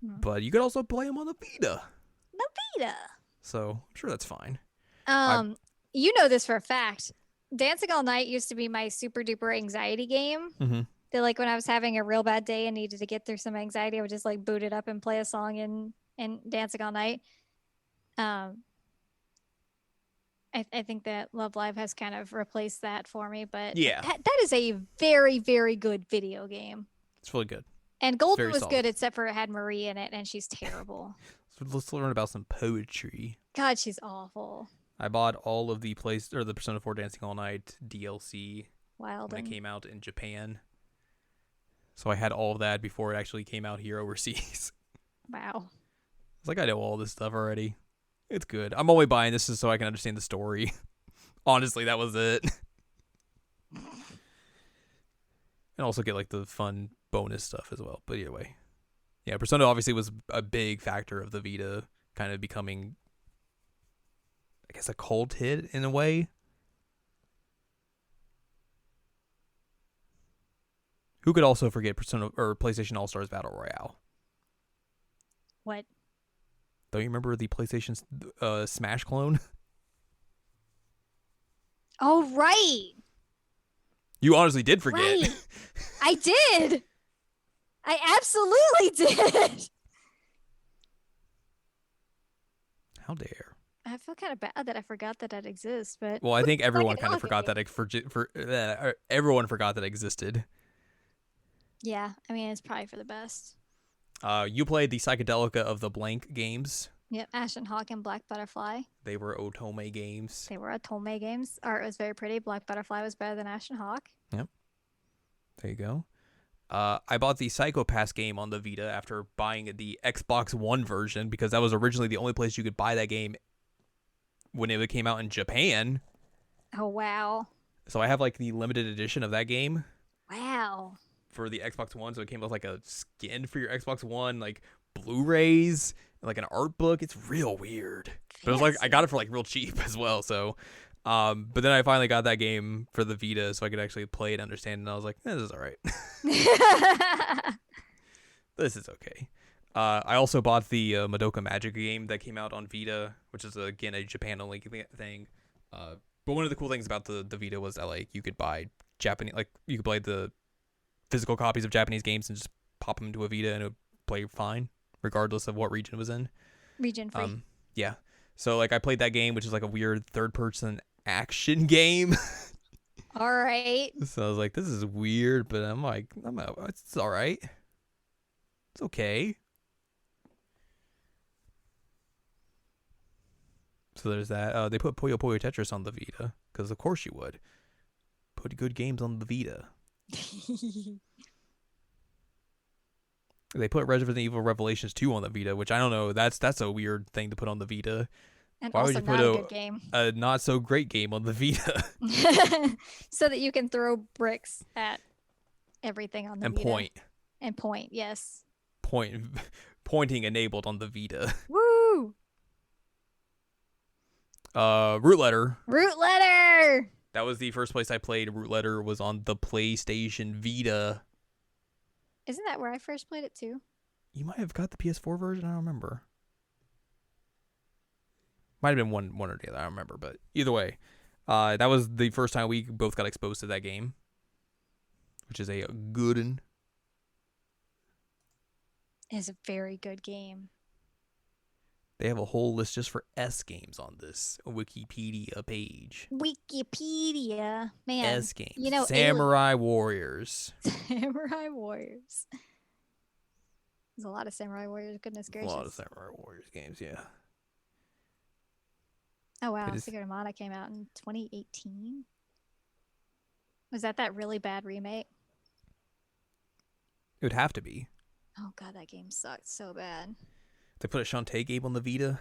but you could also play them on the Vita. The Vita. So I'm sure that's fine. You know this for a fact. Dancing All Night used to be my super duper anxiety game. Mm-hmm. That like when I was having a real bad day and needed to get through some anxiety, I would just like boot it up and play a song in Dancing All Night. I think that Love Live has kind of replaced that for me, but yeah, that is a very, very good video game. It's really good. And Golden was solid. Good except for it had Marie in it, and she's terrible. So let's learn about some poetry. God, she's awful. I bought all of the the Persona 4 Dancing All Night DLC Wild when it came out in Japan. So I had all of that before it actually came out here overseas. Wow. It's like I know all this stuff already. It's good. I'm only buying this just so I can understand the story. Honestly, that was it. And also get like the fun bonus stuff as well. But either way. Yeah, Persona obviously was a big factor of the Vita kind of becoming, I guess, a cult hit in a way. Who could also forget Persona or PlayStation All-Stars Battle Royale? What? Don't you remember the PlayStation Smash clone? Oh, right. You honestly did forget. Right. I did. I absolutely did. How dare. I feel kind of bad that I forgot that exists, but Well, I think everyone kind of fucking forgot that everyone forgot that existed. yeah, I mean it's probably for the best. You played the Psychedelica of the Blank games. Yep, Ashen Hawk and Black Butterfly. They were Otome games. They were Otome games. Art was very pretty. Black Butterfly was better than Ashen Hawk. Yep. There you go. I bought the Psycho Pass game on the Vita after buying the Xbox One version because that was originally the only place you could buy that game when it came out in Japan. Oh wow. So I have like the limited edition of that game Wow. for the Xbox One. So it came with like a skin for your Xbox One, like Blu-rays, like an art book. It's real weird. But it was like I got it for like real cheap as well. So, but then I finally got that game for the Vita so I could actually play it and understand. And I was like, this is all right. This is okay. I also bought the Madoka Magic game that came out on Vita, which is again a Japan only thing. But one of the cool things about the Vita was that like you could buy Japanese, like you could play the physical copies of Japanese games and just pop them into a Vita and it would play fine, regardless of what region it was in. Region free. Yeah. So like I played that game, which is like a weird third-person action game. All right. So I was like, this is weird, but I'm like, it's all right. It's okay. So there's that. They put Puyo Puyo Tetris on the Vita because of course you would. Put good games on the Vita. They put Resident Evil Revelations 2 on the Vita, which I don't know. That's a weird thing to put on the Vita. And Why also would you put not a good game. a not so great game on the Vita? So that you can throw bricks at everything on the And Vita. point. And point, yes. Pointing enabled on the Vita. Woo! Root Letter. Root letter! That was the first place I played Root Letter was on the PlayStation Vita. Isn't that where I first played it too? You might have got the PS4 version. I don't remember. Might have been one or the other. I don't remember. But either way, that was the first time we both got exposed to that game, which is a good one. It is a very good game. They have a whole list just for S games on this Wikipedia page. Wikipedia. Man. S games. You know, Samurai Warriors. Samurai Warriors. There's a lot of Samurai Warriors. Goodness gracious. A lot of Samurai Warriors games, yeah. Oh, wow. Secret Armada came out in 2018. Was that really bad remake? It would have to be. Oh, God, that game sucked so bad. They put a Shantae game on the Vita.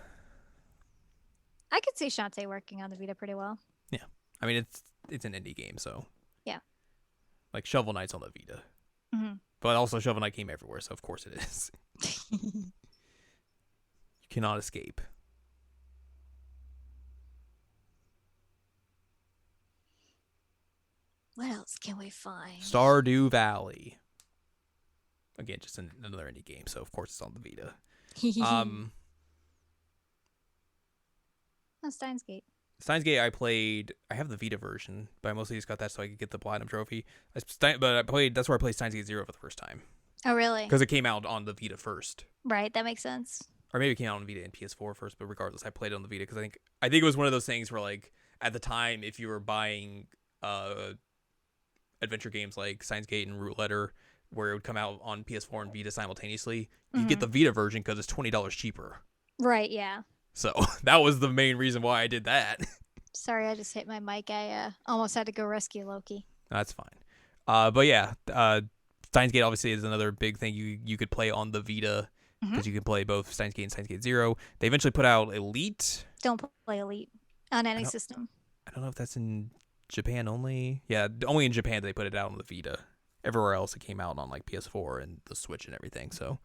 I could see Shantae working on the Vita pretty well. Yeah. I mean, it's an indie game, so. Yeah. Like Shovel Knight's on the Vita. Mm-hmm. But also Shovel Knight came everywhere, so of course it is. You cannot escape. What else can we find? Stardew Valley. Again, just another indie game, so of course it's on the Vita. Oh, Steins Gate. Steins Gate I played. I have the Vita version, but I mostly just got that so I could get the Platinum Trophy. That's where I played Steins Gate 0 for the first time. Oh, really? Because it came out on the Vita first. Right, that makes sense. Or maybe it came out on Vita and PS4 first, but regardless, I played it on the Vita because I think it was one of those things where, like, at the time, if you were buying adventure games like Steins Gate and Root Letter, where it would come out on PS4 and Vita simultaneously, you get the Vita version because it's $20 cheaper. Right, yeah. So that was the main reason why I did that. Sorry, I just hit my mic. I almost had to go rescue Loki. That's fine. But yeah, Steins Gate obviously is another big thing you could play on the Vita because you can play both Steins Gate and Steins Gate 0. They eventually put out Elite. Don't play Elite on any system. I don't know if that's in Japan only. Yeah, only in Japan they put it out on the Vita. Everywhere else it came out on like PS4 and the Switch and everything. So,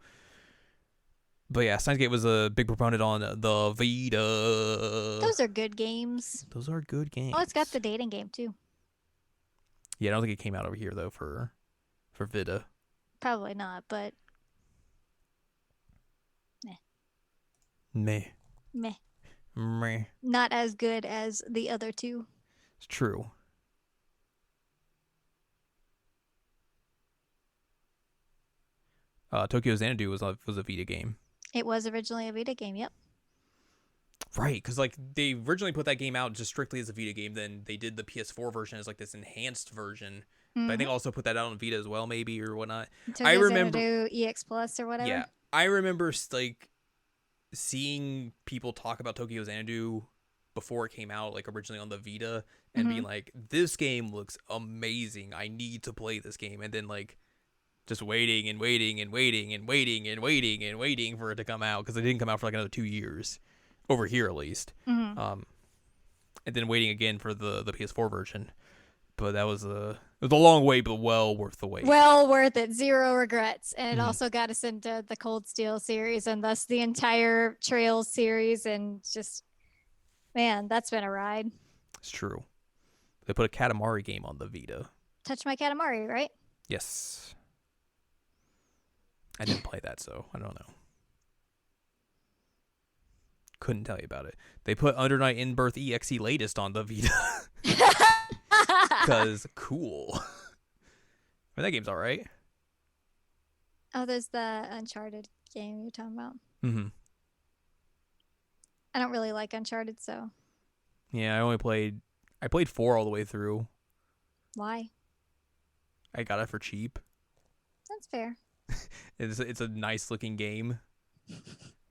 but yeah, Steins Gate was a big proponent on the Vita. Those are good games. Those are good games. Oh, it's got the dating game too. Yeah, I don't think it came out over here though for Vita. Probably not, but Meh. Not as good as the other two. It's true. Tokyo Xanadu was a Vita game. It was originally a Vita game, yep. Right, because like they originally put that game out just strictly as a Vita game. Then they did the PS4 version as like this enhanced version. But I think also put that out on Vita as well, maybe or whatnot. I remember EX Plus or whatever. Yeah, I remember like seeing people talk about Tokyo Xanadu before it came out, like originally on the Vita, and being like, this game looks amazing. I need to play this game. And then like just waiting and waiting and waiting and waiting and waiting and waiting for it to come out, because it didn't come out for like another 2 years over here at least. And then waiting again for the PS4 version. But it was a long wait, but well worth the wait. Well worth it. Zero regrets. And it also got us into the Cold Steel series and thus the entire Trails series. And just, man, that's been a ride. It's true. They put a Katamari game on the Vita. Touch My Katamari, right? Yes. I didn't play that, so I don't know. Couldn't tell you about it. They put Under Night In-Birth EXE Latest on the Vita. Because cool. I mean, that game's all right. Oh, there's the Uncharted game you're talking about. Mm-hmm. I don't really like Uncharted, so. Yeah, I played 4 all the way through. Why? I got it for cheap. That's fair. It's a nice looking game. So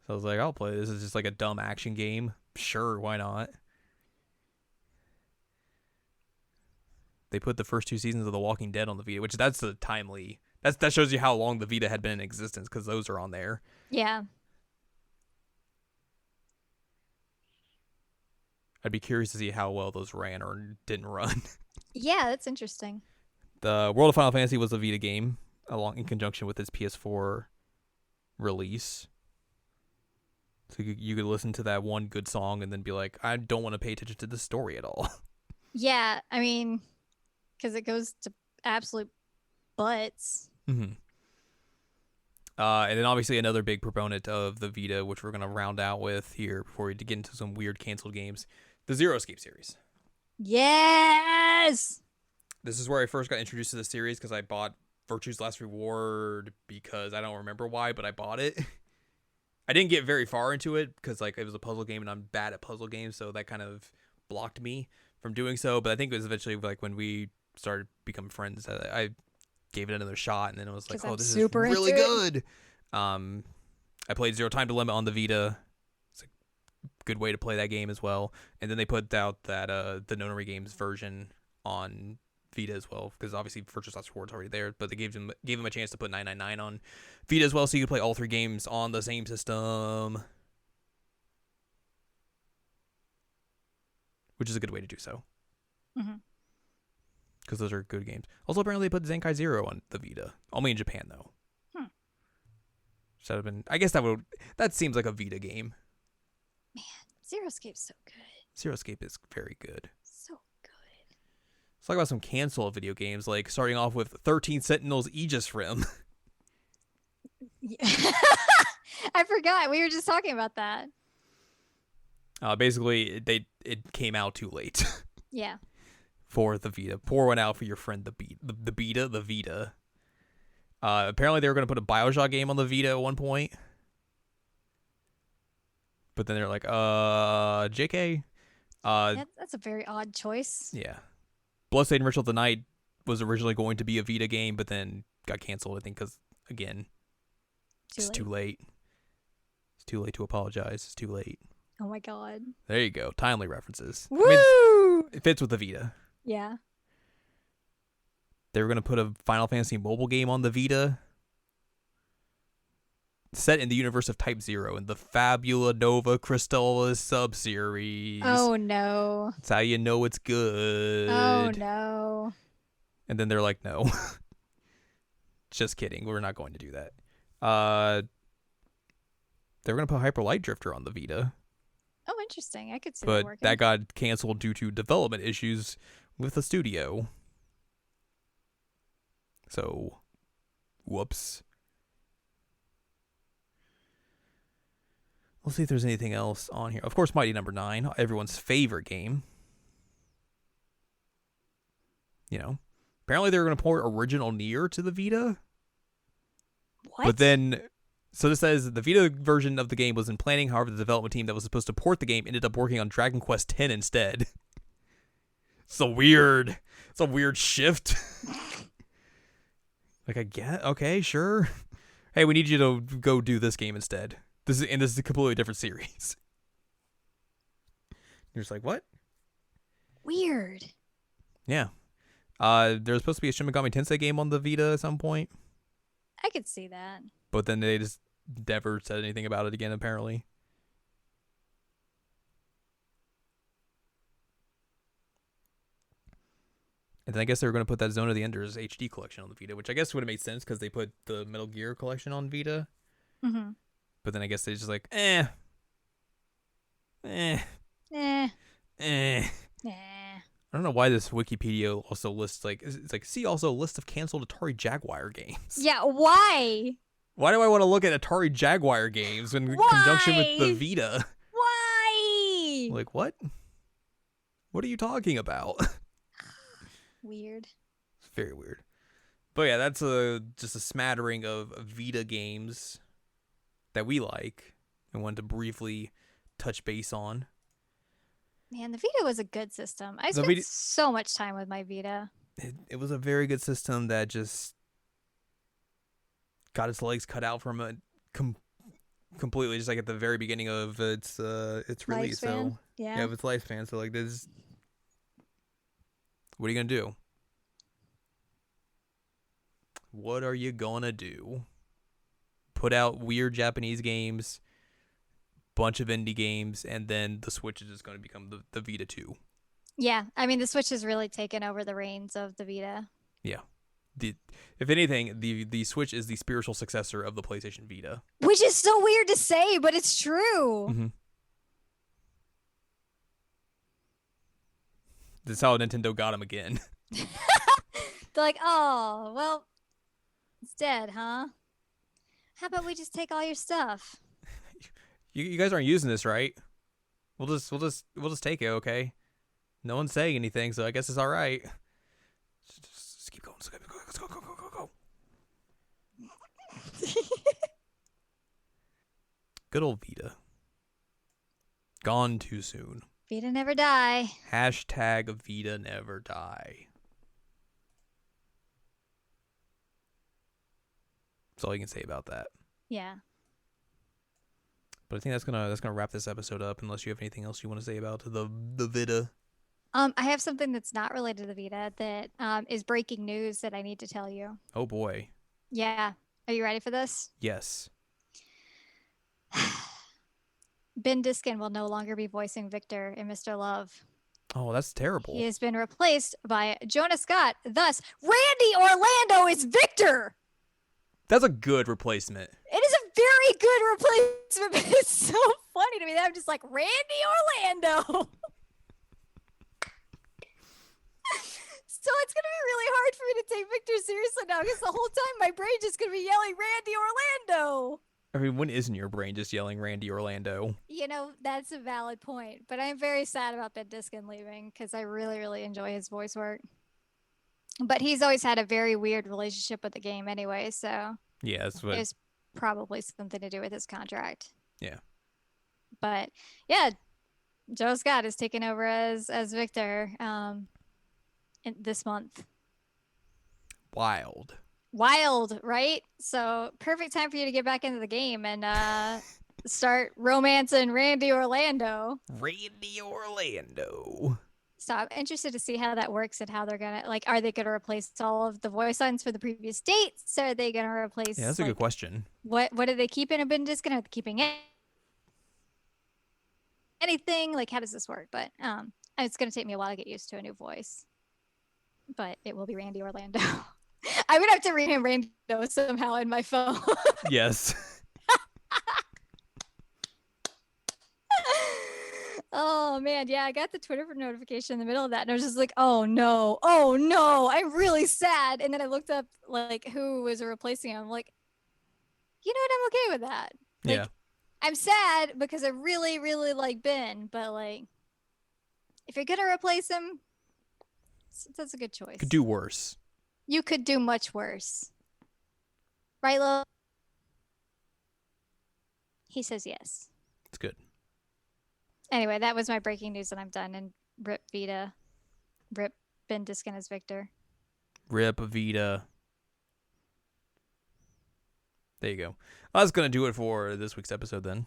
I was like, I'll play this. It's just like a dumb action game. Sure, why not? They put the first 2 seasons of The Walking Dead on the Vita, which that shows you how long the Vita had been in existence, because those are on there. Yeah. I'd be curious to see how well those ran or didn't run. Yeah, that's interesting. The World of Final Fantasy was a Vita game, in conjunction with its PS4 release. So you could listen to that one good song and then be like, I don't want to pay attention to the story at all. Yeah, I mean, because it goes to absolute butts. Mm-hmm. And then obviously another big proponent of the Vita, which we're going to round out with here before we get into some weird canceled games, the Zero Escape series. Yes! This is where I first got introduced to the series, because I bought Virtue's Last Reward because I don't remember why, but I bought it. I didn't get very far into it because like it was a puzzle game and I'm bad at puzzle games, so that kind of blocked me from doing so. But I think it was eventually like when we started becoming friends, I gave it another shot, and then it was like, oh, this is really good. I played Zero Time Dilemma on the Vita. It's a good way to play that game as well. And then they put out that the Nonary Games version on Vita as well, because obviously Virtuous Last Reward's already there, but they gave him a chance to put 999 on Vita as well, so you could play all 3 games on the same system, which is a good way to do so. Because those are good games. Also, apparently they put Zenkai Zero on the Vita, only in Japan though. Should have been. I guess that seems like a Vita game. Man, Zero Escape's so good. Zero Escape is very good. So good. Let's talk about some canceled video games, like starting off with 13 Sentinels Aegis Rim. Yeah. I forgot. We were just talking about that. Basically, it came out too late. Yeah. For the Vita. Pour one out for your friend, the Vita. Apparently, they were going to put a BioShock game on the Vita at one point. But then they're like, JK. That's a very odd choice. Yeah. Bloodstained Ritual of the Night was originally going to be a Vita game, but then got canceled, I think, because, again, it's too late. It's too late to apologize. It's too late. Oh, my God. There you go. Timely references. Woo! I mean, it fits with the Vita. Yeah. They were going to put a Final Fantasy mobile game on the Vita, set in the universe of Type 0 in the Fabula Nova Crystallis sub-series. Oh, no. That's how you know it's good. Oh, no. And then they're like, no. Just kidding. We're not going to do that. They were going to put Hyper Light Drifter on the Vita. Oh, interesting. I could see that working. But that got canceled due to development issues with the studio. So, whoops. Let's see if there's anything else on here. Of course, Mighty Number 9, everyone's favorite game. You know, apparently they were going to port original Nier to the Vita. What? But then, so this says the Vita version of the game was in planning. However, the development team that was supposed to port the game ended up working on Dragon Quest X instead. It's a weird shift. Like, I get, okay, sure. Hey, we need you to go do this game instead. This is a completely different series. You're just like, what? Weird. Yeah. There's supposed to be a Shin Megami Tensei game on the Vita at some point, I could see that. but then they just never said anything about it again, apparently. And then I guess they were going to put that Zone of the Enders HD collection on the Vita, which I guess would have made sense because they put the Metal Gear collection on Vita. Mm-hmm. But then I guess they just like, eh. Eh. I don't know why this Wikipedia also lists it's like see also a list of canceled Atari Jaguar games. Yeah, why? Why do I want to look at Atari Jaguar games in conjunction with the Vita? Why? Like what? What are you talking about? Weird. It's very weird. But yeah, that's just a smattering of Vita games that we like and wanted to briefly touch base on. Man, the Vita was a good system. I spent so much time with my Vita. It was a very good system that just got its legs cut out from it completely, just like at the very beginning of its release. Lifespan? So Yeah, of its lifespan. So like this, what are you gonna do? What are you gonna do? Put out weird Japanese games, bunch of indie games, and then the Switch is just going to become the Vita 2. Yeah, I mean the Switch has really taken over the reins of the Vita. Yeah. If anything, the Switch is the spiritual successor of the PlayStation Vita. Which is so weird to say, but it's true. Mm-hmm. That's how Nintendo got him again. They're like, oh, well, it's dead, huh? How about we just take all your stuff? You guys aren't using this, right? We'll just take it, okay? No one's saying anything, so I guess it's all right. Just keep going. Let's go. Good old Vita. Gone too soon. Vita never die. Hashtag Vita never die. That's all you can say about that. Yeah. But I think that's gonna wrap this episode up. Unless you have anything else you want to say about the Vita. I have something that's not related to the Vita that is breaking news that I need to tell you. Oh boy. Yeah. Are you ready for this? Yes. Ben Diskin will no longer be voicing Victor in Mr. Love. Oh, that's terrible. He has been replaced by Jonah Scott. Thus, Randy Orlando is Victor. That's a good replacement. It is a very good replacement, but it's so funny to me that I'm just like, Randy Orlando. So it's going to be really hard for me to take Victor seriously now because the whole time my brain just going to be yelling Randy Orlando. I mean, when isn't your brain just yelling Randy Orlando? You know, that's a valid point. But I'm very sad about Ben Diskin leaving because I really, really enjoy his voice work. But he's always had a very weird relationship with the game anyway, so yeah, that's what. It's probably something to do with his contract. Yeah. But yeah, Joe Scott is taking over as Victor this month. Wild, right? So perfect time for you to get back into the game and start romancing Randy Orlando. So I'm interested to see how that works and how they're gonna are they gonna replace all of the voice lines for the previous dates? Or are they gonna replace? Yeah, that's a good question. What are they keeping? I've been just gonna keeping it. Anything how does this work? But it's gonna take me a while to get used to a new voice. But it will be Randy Orlando. I'm gonna have to rename Randy somehow in my phone. Yes. Oh man, yeah, I got the Twitter notification in the middle of that, and I was just like, "Oh no, I'm really sad." And then I looked up who was replacing him. I'm like, you know what? I'm okay with that. Yeah. I'm sad because I really, really like Ben, but if you're gonna replace him, that's a good choice. Could do worse. You could do much worse, right, Lo? He says yes. It's good. Anyway, that was my breaking news, and I'm done. And rip Vita. Rip Ben Diskin as Victor. Rip Vita. There you go. That's going to do it for this week's episode then.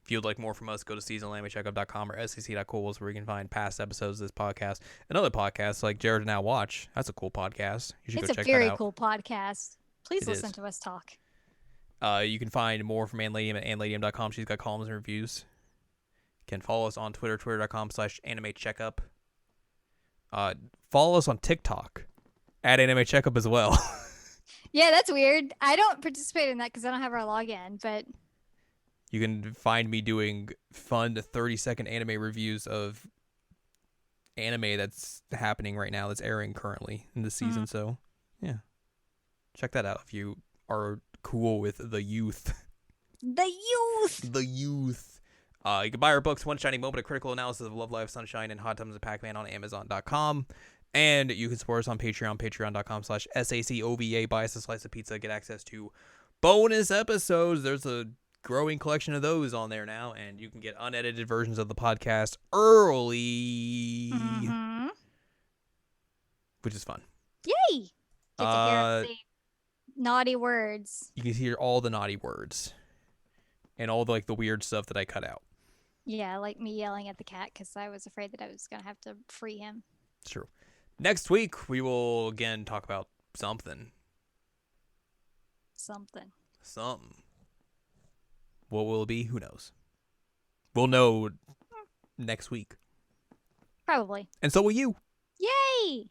If you'd like more from us, go to seasonalanimeCheckup.com or sec.cool where you can find past episodes of this podcast and other podcasts like Jared Now Watch. That's a cool podcast. You should go check that out. It's a very cool podcast. Please listen is. to us talk. You can find more from Anladium at anladium.com. She's got columns and reviews. You can follow us on Twitter, twitter.com/animecheckup. Follow us on TikTok at Anime Checkup as well. Yeah, that's weird. I don't participate in that because I don't have our login, but You can find me doing fun 30-second anime reviews of anime that's happening right now, that's airing currently in the season. So, yeah. Check that out if you are cool with the youth. The youth! The youth. You can buy our books, One Shining Moment, A Critical Analysis of Love, Life, Sunshine, and Hot Tubs of Pac-Man on Amazon.com. And you can support us on Patreon, patreon.com/SACOVA. Buy us a slice of pizza, get access to bonus episodes. There's a growing collection of those on there now, and you can get unedited versions of the podcast early, which is fun. Yay! Get to hear us say naughty words. You can hear all the naughty words and all the weird stuff that I cut out. Yeah, like me yelling at the cat because I was afraid that I was going to have to free him. It's true. Next week, we will again talk about something. Something. What will it be? Who knows? We'll know next week. Probably. And so will you. Yay!